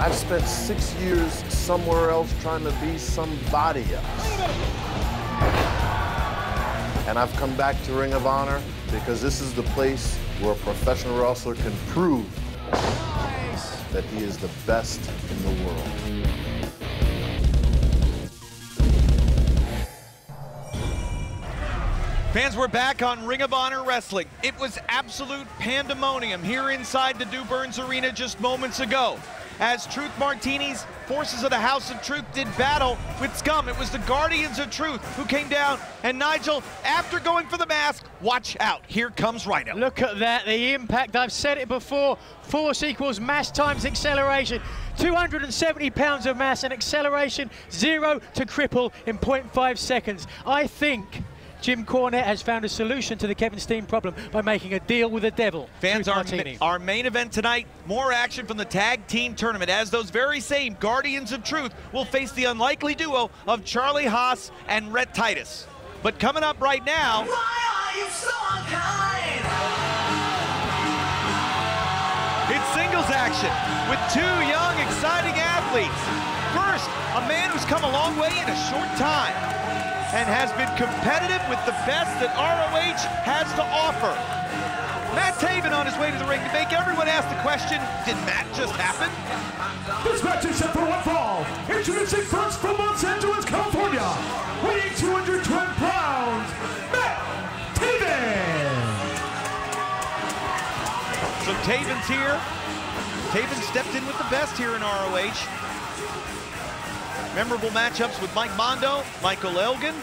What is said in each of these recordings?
I've spent 6 years somewhere else trying to be somebody else. And I've come back to Ring of Honor because this is the place where a professional wrestler can prove that he is the best in the world. Fans, we're back on Ring of Honor Wrestling. It was absolute pandemonium here inside the Du Burns Arena just moments ago. As Truth Martini's forces of the House of Truth did battle with Scum. It was the Guardians of Truth who came down. And Nigel, after going for the mask, watch out. Here comes Rhino. Look at that, the impact. I've said it before. Force equals mass times acceleration. 270 pounds of mass and acceleration, 0 to cripple in 0.5 seconds. I think Jim Cornette has found a solution to the Kevin Steen problem by making a deal with the devil. Fans, our main event tonight, more action from the tag team tournament as those very same Guardians of Truth will face the unlikely duo of Charlie Haas and Rhett Titus. But coming up right now, why are you so unkind? It's singles action with two young, exciting athletes. First, a man who's come a long way in a short time and has been competitive with the best that ROH has to offer. Matt Taven on his way to the ring to make everyone ask the question, did Matt just happen? This match is set for one fall. Introducing first from Los Angeles, California, weighing 212 pounds, Matt Taven. So Taven's here. Taven stepped in with the best here in ROH. Memorable matchups with Mike Mondo, Michael Elgin.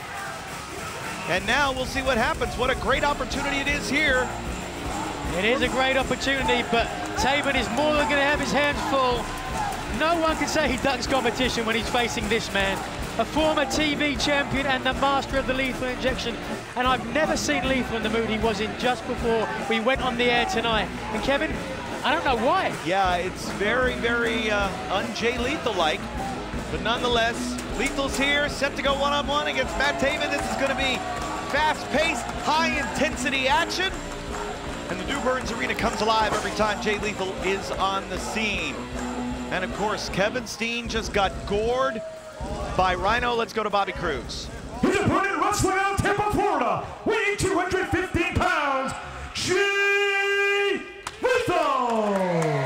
And now we'll see what happens. What a great opportunity it is here. It is a great opportunity, but Taven is more than going to have his hands full. No one can say he ducks competition when he's facing this man. A former TV champion and the master of the lethal injection. And I've never seen lethal in the mood he was in just before we went on the air tonight. And Kevin, I don't know why. Yeah, it's very, very un-Jay Lethal-like. But nonetheless, Lethal's here, set to go one-on-one against Matt Taven. This is going to be fast-paced, high-intensity action. And the Du Burns Arena comes alive every time Jay Lethal is on the scene. And of course, Kevin Steen just got gored by Rhino. Let's go to Bobby Cruz. His opponent wrestling out of Tampa, Florida, weighing 215 pounds, Jay Lethal.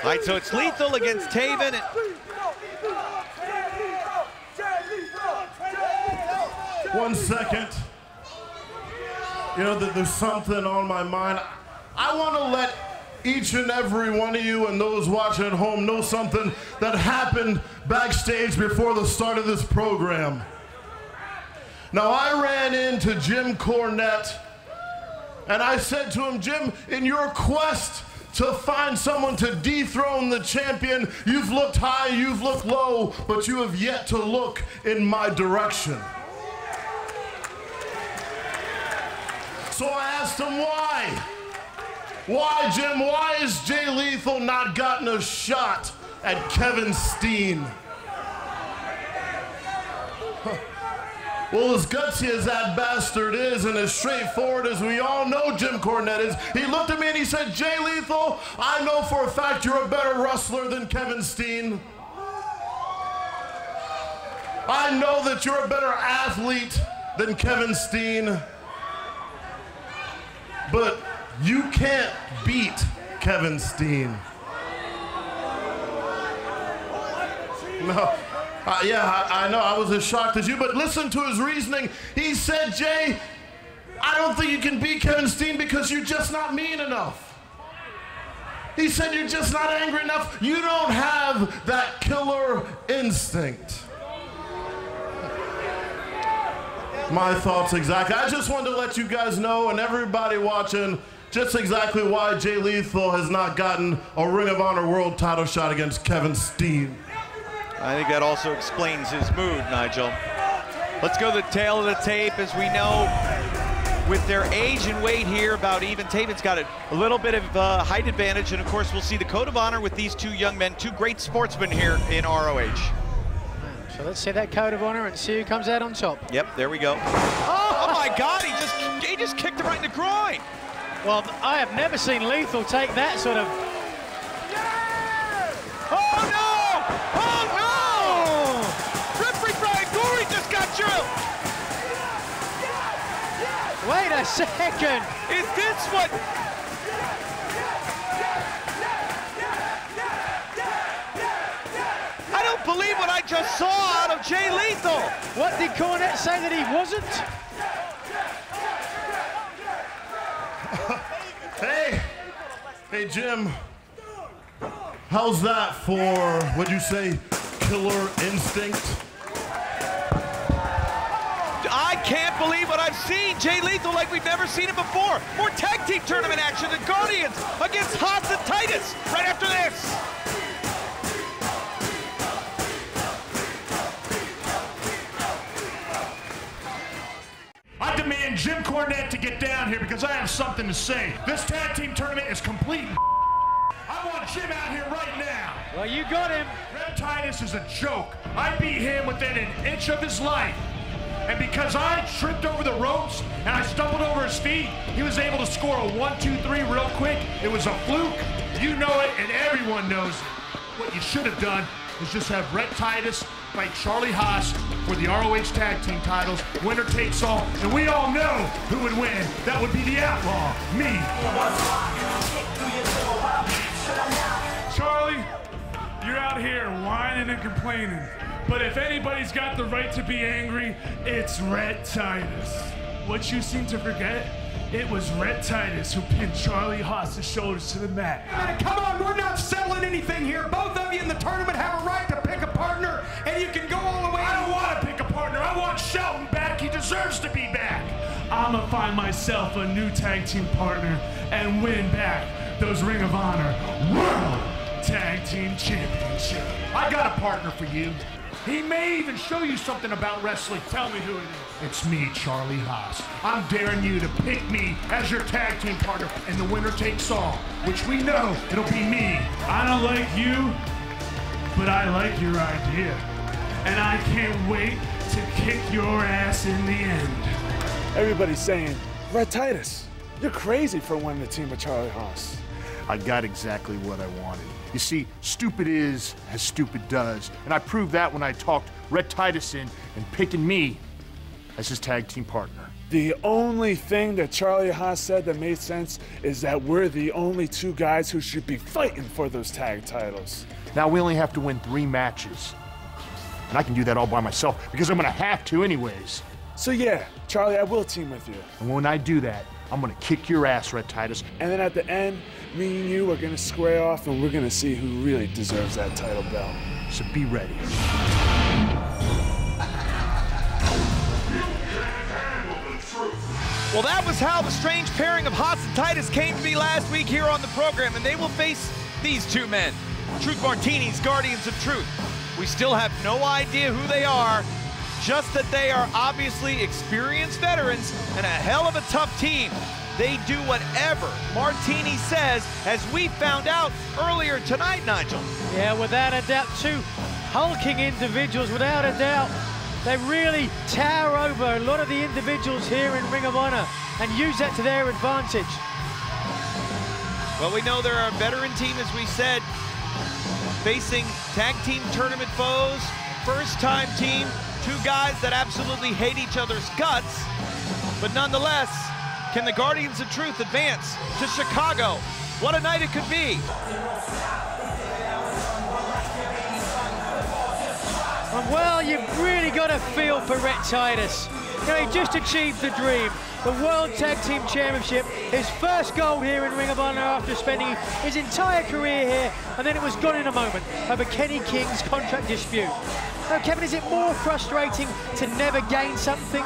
All right, so it's Lethal against Taven. 1 second. You know, there's something on my mind. I want to let each and every one of you and those watching at home know something that happened backstage before the start of this program. Now, I ran into Jim Cornette, and I said to him, Jim, in your quest to find someone to dethrone the champion, you've looked high, you've looked low, but you have yet to look in my direction. So I asked him why. Why, Jim, why has Jay Lethal not gotten a shot at Kevin Steen? Well, as gutsy as that bastard is and as straightforward as we all know Jim Cornette is, he looked at me and he said, Jay Lethal, I know for a fact you're a better wrestler than Kevin Steen. I know that you're a better athlete than Kevin Steen. But you can't beat Kevin Steen. No. Yeah, I know, I was as shocked as you, but listen to his reasoning. He said, Jay, I don't think you can beat Kevin Steen because you're just not mean enough. He said you're just not angry enough. You don't have that killer instinct. My thoughts exactly. I just wanted to let you guys know and everybody watching just exactly why Jay Lethal has not gotten a Ring of Honor World title shot against Kevin Steen. I think that also explains his mood, Nigel. Let's go to the tail of the tape. As we know, with their age and weight here, about even. Taven's got a little bit of height advantage, and of course, we'll see the code of honor with these two young men, two great sportsmen here in ROH. So let's see that code of honor and see who comes out on top. Yep, there we go. Oh my God, he just kicked him right in the groin. Well, I have never seen Lethal take that sort of Wait a second. Is this what? I don't believe what I just saw out of Jay Lethal. What did Cornette say that he wasn't? Hey, Jim. How's that for, what'd you say, killer instinct? I can't believe what I've seen. Jay Lethal like we've never seen him before. More tag team tournament action. The Guardians against Haas and Titus right after this. I demand Jim Cornette to get down here because I have something to say. This tag team tournament is complete. I want Jim out here right now. Well, you got him. Red Titus is a joke. I beat him within an inch of his life. And because I tripped over the ropes and I stumbled over his feet, he was able to score a 1-2-3 real quick. It was a fluke. You know it, and everyone knows it. What you should have done is just have Red Titus fight Charlie Haas for the ROH tag team titles. Winner takes all, and we all know who would win. That would be the Outlaw, me. Charlie, you're out here whining and complaining. But if anybody's got the right to be angry, it's Red Titus. What you seem to forget, it was Red Titus who pinned Charlie Haas's shoulders to the mat. Man, come on, we're not settling anything here. Both of you in the tournament have a right to pick a partner, and you can go all the way. I don't want to pick a partner. I want Shelton back. He deserves to be back. I'm gonna find myself a new tag team partner and win back those Ring of Honor World Tag Team Championship. I got a partner for you. He may even show you something about wrestling. Tell me who it is. It's me, Charlie Haas. I'm daring you to pick me as your tag team partner, and the winner takes all, which we know it'll be me. I don't like you, but I like your idea. And I can't wait to kick your ass in the end. Everybody's saying, Red Titus, you're crazy for winning the team with Charlie Haas. I got exactly what I wanted. You see, stupid is as stupid does, and I proved that when I talked Red Titus in and picking me as his tag team partner. The only thing that Charlie Haas said that made sense is that we're the only two guys who should be fighting for those tag titles. Now we only have to win 3 matches. And I can do that all by myself because I'm gonna have to anyways. So yeah, Charlie, I will team with you. And when I do that, I'm gonna kick your ass, Red Titus. And then at the end, me and you are gonna square off and we're gonna see who really deserves that title belt. So be ready. Well, that was how the strange pairing of Haas and Titus came to be last week here on the program, and they will face these two men, Truth Martini's Guardians of Truth. We still have no idea who they are, just that they are obviously experienced veterans and a hell of a tough team. They do whatever Martini says, as we found out earlier tonight, Nigel. Yeah, without a doubt, two hulking individuals, without a doubt. They really tower over a lot of the individuals here in Ring of Honor and use that to their advantage. Well, we know they're a veteran team, as we said, facing tag team tournament foes, first-time team, two guys that absolutely hate each other's guts. But nonetheless, can the Guardians of Truth advance to Chicago? What a night it could be. Well, you've really got to feel for Red Titus. You know, he just achieved the dream. The World Tag Team Championship, his first gold here in Ring of Honor after spending his entire career here, and then it was gone in a moment over Kenny King's contract dispute. Now, Kevin, is it more frustrating to never gain something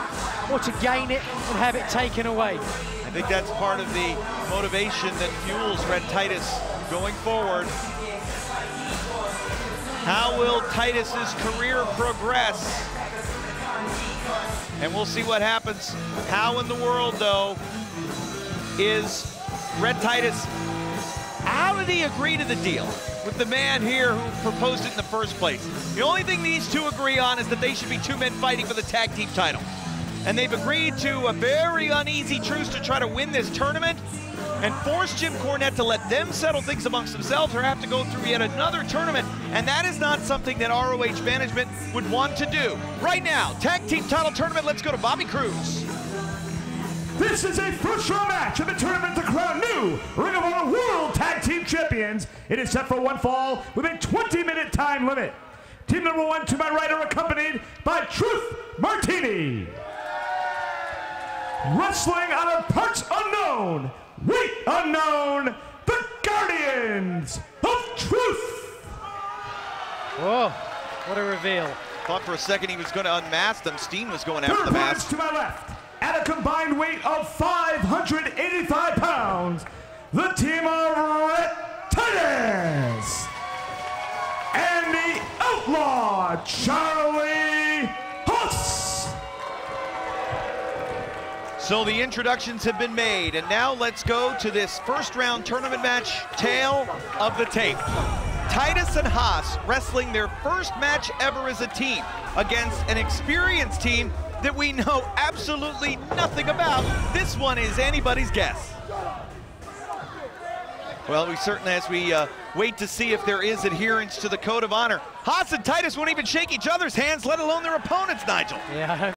or to gain it and have it taken away? I think that's part of the motivation that fuels Red Titus going forward. How will Titus's career progress? And we'll see what happens. How in the world, though, is Red Titus, how did he agree to the deal with the man here who proposed it in the first place? The only thing these two agree on is that they should be two men fighting for the tag team title. And they've agreed to a very uneasy truce to try to win this tournament and force Jim Cornette to let them settle things amongst themselves or have to go through yet another tournament. And that is not something that ROH management would want to do. Right now, tag team title tournament, let's go to Bobby Cruz. This is a first-round match of the tournament to crown new Ring of Honor World Tag Team Champions. It is set for one fall with a 20-minute time limit. Team number 1 to my right are accompanied by Truth Martini. Wrestling out of parts unknown, weight unknown, the Guardians of Truth. Whoa, what a reveal. Thought for a second he was going to unmask them. Steen was going after the mask. To my left, at a combined weight of 585 pounds, the team of Red Titus and the Outlaw Charlie Haas. So the introductions have been made, and now let's go to this first round tournament match, tail of the tape. Titus and Haas wrestling their first match ever as a team against an experienced team that we know absolutely nothing about. This one is anybody's guess. Well, we certainly, as we wait to see if there is adherence to the code of honor. Haas and Titus won't even shake each other's hands, let alone their opponents, Nigel. Yeah.